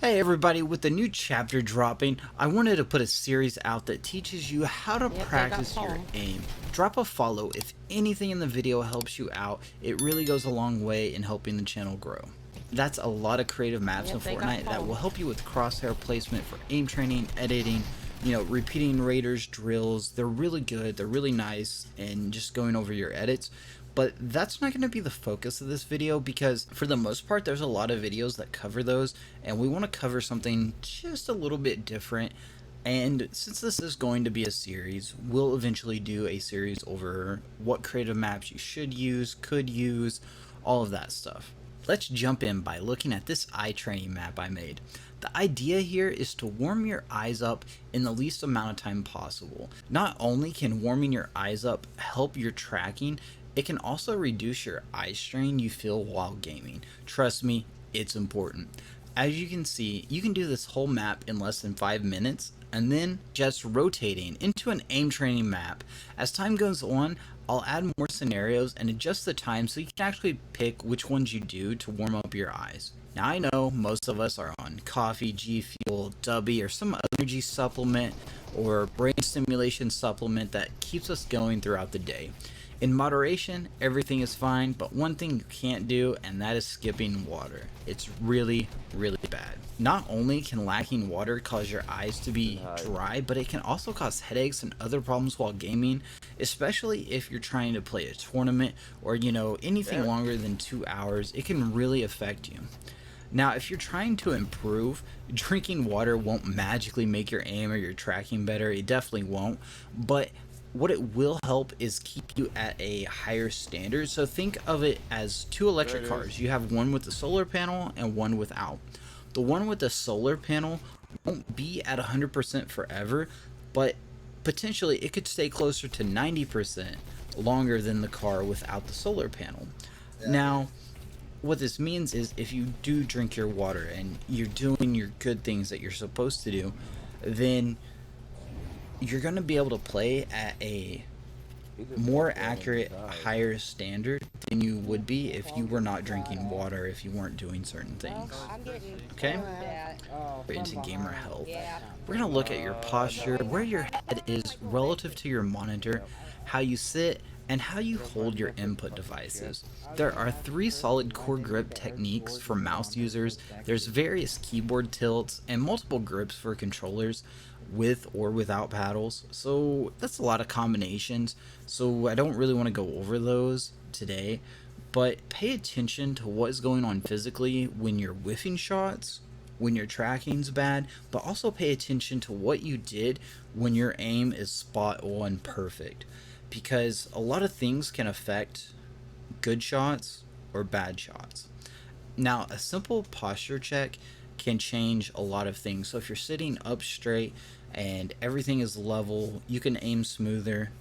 Hey everybody, with the new chapter dropping, I wanted to put a series out that teaches you how to practice your aim. Drop a follow if anything in the video helps you out. It really goes a long way in helping the channel grow. That's a lot of creative maps in Fortnite that will help you with crosshair placement for aim training, editing, repeating raiders, drills. They're really good, they're really nice, and just going over your edits. But that's not going to be the focus of this video because for the most part there's a lot of videos that cover those, and we want to cover something just a little bit different. And since this is going to be a series, we'll eventually do a series over what creative maps you should use, could use, all of that stuff. Let's jump in by looking at this eye training map I made. The idea here is to warm your eyes up in the least amount of time possible. Not only can warming your eyes up help your tracking, it can also reduce your eye strain you feel while gaming. Trust me, it's important. As you can see, you can do this whole map in less than 5 minutes, and then just rotating into an aim training map. As time goes on, I'll add more scenarios and adjust the time so you can actually pick which ones you do to warm up your eyes. Now I know most of us are on coffee, G Fuel, Dubby, or some energy supplement or brain stimulation supplement that keeps us going throughout the day. In moderation, everything is fine, but one thing you can't do, and that is skipping water. It's really, really bad. Not only can lacking water cause your eyes to be dry, but it can also cause headaches and other problems while gaming, especially if you're trying to play a tournament or, anything longer than 2 hours. It can really affect you. Now, if you're trying to improve, drinking water won't magically make your aim or your tracking better. It definitely won't, but what it will help is keep you at a higher standard. So think of it as two electric cars. You have one with the solar panel and one without. The one with the solar panel won't be at 100% forever, but potentially it could stay closer to 90% longer than the car without the solar panel. Now, what this means is if you do drink your water and you're doing your good things that you're supposed to do, then you're going to be able to play at a more accurate, higher standard than you would be if you were not drinking water, if you weren't doing certain things. Okay? We're into gamer health. We're going to look at your posture, where your head is relative to your monitor, how you sit, and how you hold your input devices. There are 3 solid core grip techniques for mouse users. There's various keyboard tilts and multiple grips for controllers with or without paddles. So that's a lot of combinations. So I don't really want to go over those today, but pay attention to what is going on physically when you're whiffing shots, when your tracking's bad, but also pay attention to what you did when your aim is spot on perfect. Because a lot of things can affect good shots or bad shots. Now, a simple posture check can change a lot of things. So if you're sitting up straight and everything is level, you can aim smoother.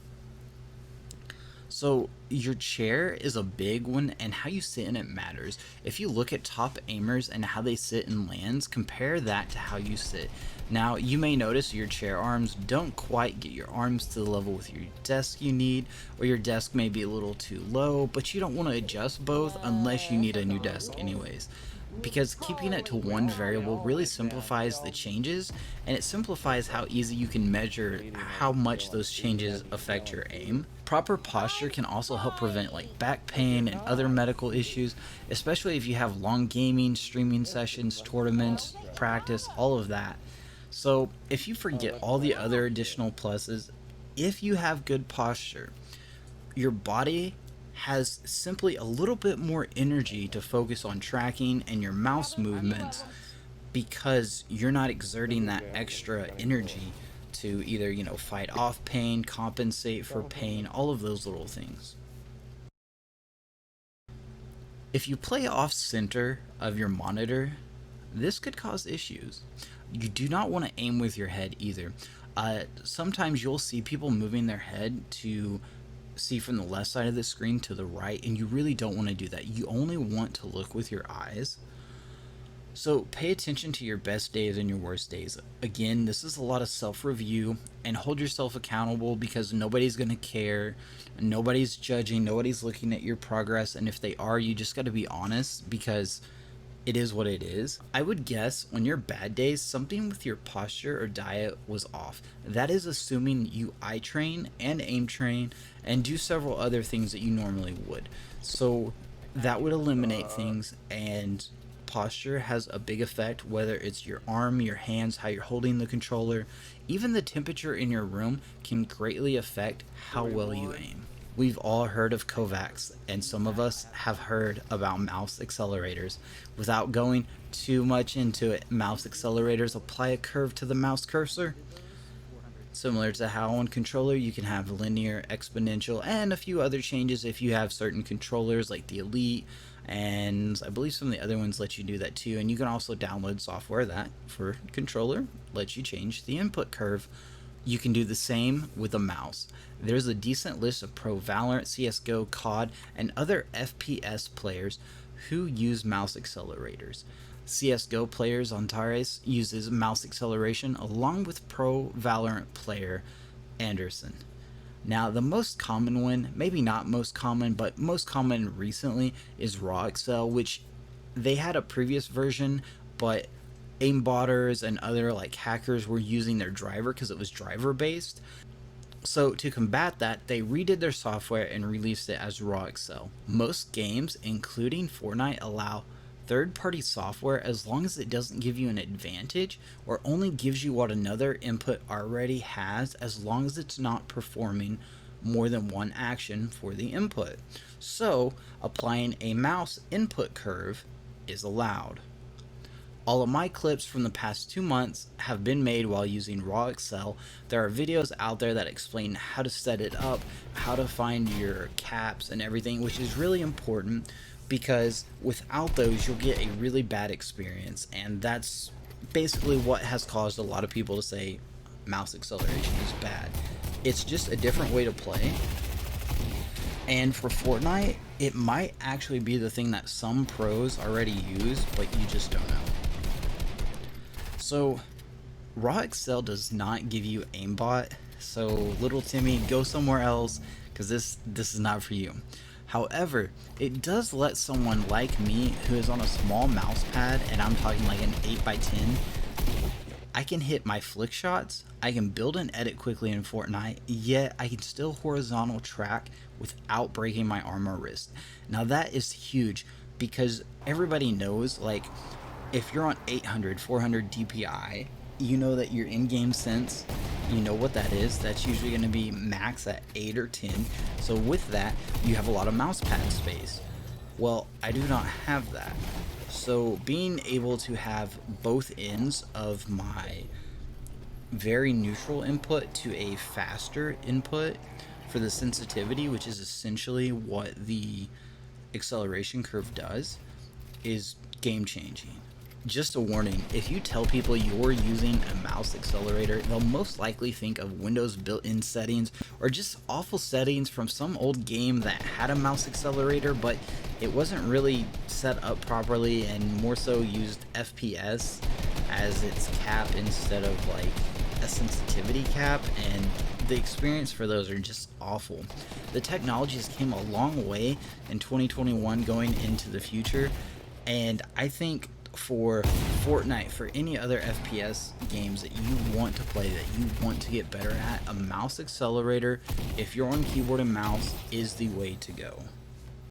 So your chair is a big one, and how you sit in it matters. If you look at top aimers and how they sit in lands, compare that to how you sit. Now, you may notice your chair arms don't quite get your arms to the level with your desk you need, or your desk may be a little too low, but you don't want to adjust both unless you need a new desk anyways. Because keeping it to one variable really simplifies the changes, and it simplifies how easy you can measure how much those changes affect your aim. Proper posture can also help prevent back pain and other medical issues, especially if you have long gaming, streaming sessions, tournaments, practice, all of that. So if you forget all the other additional pluses, if you have good posture, your body has simply a little bit more energy to focus on tracking and your mouse movements, because you're not exerting that extra energy to either fight off pain, compensate for pain, all of those little things. If you play off center of your monitor, this could cause issues. You do not want to aim with your head either. Sometimes you'll see people moving their head to see from the left side of the screen to the right, and you really don't want to do that. You only want to look with your eyes. So pay attention to your best days and your worst days. Again, this is a lot of self-review, and hold yourself accountable, because nobody's going to care, nobody's judging, nobody's looking at your progress, and if they are, you just got to be honest, because it is what it is. I would guess on your bad days, something with your posture or diet was off. That is assuming you eye train and aim train and do several other things that you normally would. So that would eliminate things, and posture has a big effect, whether it's your arm, your hands, how you're holding the controller. Even the temperature in your room can greatly affect how well you aim. We've all heard of Kovacs, and some of us have heard about mouse accelerators. Without going too much into it, mouse accelerators apply a curve to the mouse cursor. Similar to how on controller you can have linear, exponential, and a few other changes if you have certain controllers like the Elite, and I believe some of the other ones let you do that too. And you can also download software that for controller lets you change the input curve. You can do the same with a mouse. There's a decent list of pro Valorant, CSGO, COD, and other FPS players who use mouse accelerators. CSGO players Antares uses mouse acceleration along with pro Valorant player Anderson. Now the most common one, maybe not most common, but most common recently is RokuTV, which they had a previous version, but aimbotters and other like hackers were using their driver because it was driver based. So to combat that, they redid their software and released it as RokuTV. Most games, including Fortnite, allow third-party software as long as it doesn't give you an advantage or only gives you what another input already has, as long as it's not performing more than one action for the input. So applying a mouse input curve is allowed. All of my clips from the past 2 months have been made while using RokuTV. There are videos out there that explain how to set it up, how to find your caps and everything, which is really important because without those you'll get a really bad experience, and that's basically what has caused a lot of people to say mouse acceleration is bad. It's just a different way to play, and for Fortnite it might actually be the thing that some pros already use, but you just don't know. So RokuTV does not give you aimbot, so little Timmy, go somewhere else because this is not for you. However, it does let someone like me who is on a small mouse pad, and I'm talking like an 8x10, I can hit my flick shots, I can build and edit quickly in Fortnite, yet I can still horizontal track without breaking my arm or wrist. Now that is huge because everybody knows, like, if you're on 800, 400 DPI, you know that your in-game sense, you know what that is. That's usually going to be max at 8 or 10. So with that, you have a lot of mouse pad space. Well, I do not have that. So being able to have both ends of my very neutral input to a faster input for the sensitivity, which is essentially what the acceleration curve does, is game changing. Just a warning, if you tell people you're using a mouse accelerator, they'll most likely think of Windows built-in settings or just awful settings from some old game that had a mouse accelerator, but it wasn't really set up properly and more so used FPS as its cap instead of like a sensitivity cap, and the experience for those are just awful. The technology has came a long way in 2021 going into the future, and I think for Fortnite, for any other FPS games that you want to play, that you want to get better at, a mouse accelerator, if you're on keyboard and mouse, is the way to go.